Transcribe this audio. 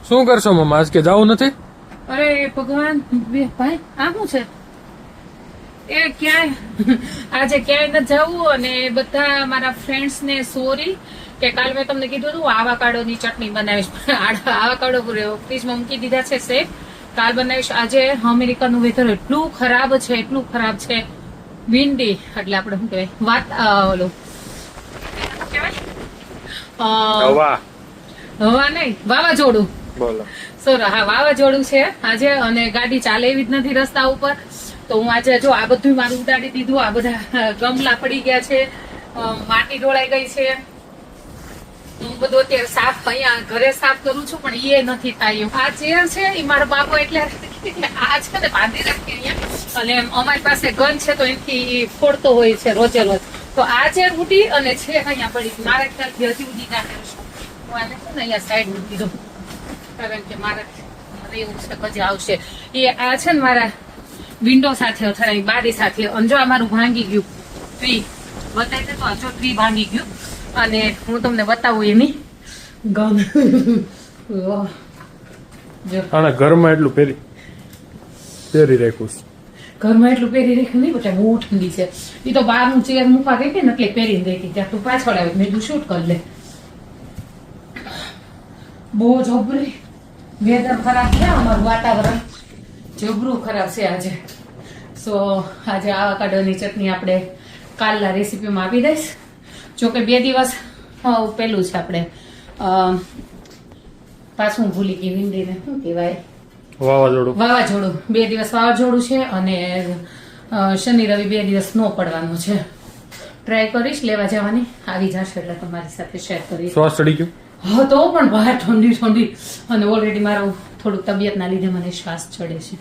શું કરશો મમ્મા આજ કે જવું નથી? અરે ભગવાન ભાઈ આ શું છે એ ક્યાંય આજે ક્યાંય ન જવું અને બધા મારા ફ્રેન્ડ્સ ને સોરી કે કાલ મેં તમને કીધું હતું આવાકાડોની ચટણી બનાવીશ. આવાકાડો ફ્રીજમાં મૂકી દીધા છે સેફ. કાલ બનાવીશ. આજે અમેરિકાનું વેધર એટલું ખરાબ છે વિન્ડી એટલે આપણે શું કહેવાય ઓલું હવા નહીં વાવાઝોડું. બોલો. હા વાવાઝોડું છે આજે અને ગાડી ચાલે એવી જ નથી રસ્તા ઉપર. તો હું આજે જો આ બધું મારું ઉડાડી દીધું. આ બધા ગમલા પડી ગયા છે, માટી ઢોળાઈ ગઈ છે. હું બધું અત્યારે સાફ અહીંયા ઘરે સાફ કરું છું પણ એ નથી થાય. આ ચેર છે એ મારો બાપો એટલે આ છે ને બાંધી રાખી અહીંયા અને અમારી પાસે ગન છે તો એનાથી ફોડતો હોય છે રોજે રોજ. તો આ ચેર ઉડી અને છે અહીંયા પડી. મારા ખ્યાલથી હજી ઉડી ના કરીશું. હું આને છે ને અહીંયા સાઈડ મૂકી દઉં કારણ કે મારે એવું છે પછી આવશે. એ આ છે ને મારા વિન્ડો સાથે અથડાઈ બારી સાથે અંજો અમારું ભાંગી ગયું ટ્રી બતાવી દે. તો હજુ ટ્રી ભાંગી ગયું અને હું તમને બતાવું એની ગન. આના ઘરમાં એટલું પહેરી રાખ્યું છે. ઘરમાં એટલું પહેરી રાખ્યું નહીં બેટા બહુ ઠંડી છે. એ તો બહારનું ચેર મૂકવા ગઈ ને એટલે પહેરીને રહી ત્યાં તું પાછળ આવી મેં તું શૂટ કરી લે. બહુ જબરી વેધર ખરાબ છે અમારું વાતાવરણ જબરું ખરાબ છે આજે. સો આજે આવાકાડોની ચટણી આપણે કાલના રેસીપીમાં આપી દઈશ. જોકે 2 દિવસ પેલું છે આપણે પાછું ભૂલી ગઈ વિંડીને શું કહેવાય વાવાઝોડું. 2 દિવસ વાવાઝોડું છે અને શનિ રવિ 2 દિવસ નો પડવાનું છે. ટ્રાય કરીશ લેવા જવાની. આવી જશે એટલે તમારી સાથે શેર કરીશ. શ્વાસ ચડી ગયો હા તો પણ બહાર ઠંડી અને ઓલરેડી મારું થોડુંક તબિયતના લીધે મને શ્વાસ ચડે છે.